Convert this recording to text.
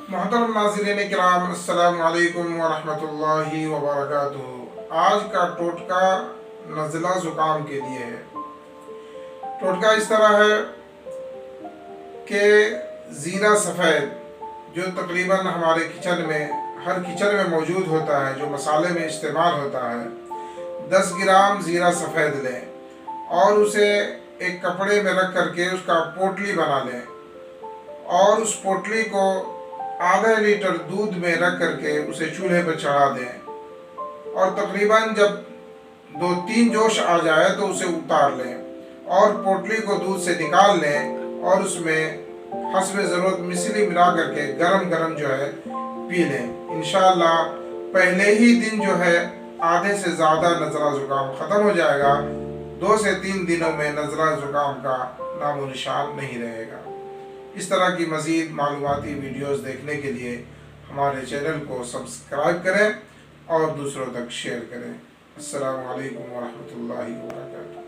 محترم ناظرین کرام، السلام علیکم ورحمۃ اللہ وبرکاتہ۔ آج کا ٹوٹکا نزلہ زکام کے لیے ہے۔ ٹوٹکا اس طرح ہے کہ زیرہ سفید جو تقریباً ہمارے ہر کچن میں موجود ہوتا ہے، جو مسالے میں استعمال ہوتا ہے، 10 گرام زیرہ سفید لیں اور اسے ایک کپڑے میں رکھ کر کے اس کا پوٹلی بنا لیں اور اس پوٹلی کو آدھا لیٹر دودھ میں رکھ کر کے اسے چولہے پر چڑھا دیں اور تقریباً جب 2-3 جوش آ جائے تو اسے اتار لیں اور پوٹلی کو دودھ سے نکال لیں اور اس میں حسب ضرورت مصری ملا کر کے گرم گرم جو ہے پی لیں۔ انشاءاللہ پہلے ہی دن جو ہے آدھے سے زیادہ نزلہ زکام ختم ہو جائے گا۔ 2 سے 3 دنوں میں نزلہ زکام کا نام و نشان نہیں رہے گا۔ اس طرح کی مزید معلوماتی ویڈیوز دیکھنے کے لیے ہمارے چینل کو سبسکرائب کریں اور دوسروں تک شیئر کریں۔ السلام علیکم ورحمۃ اللہ وبرکاتہ۔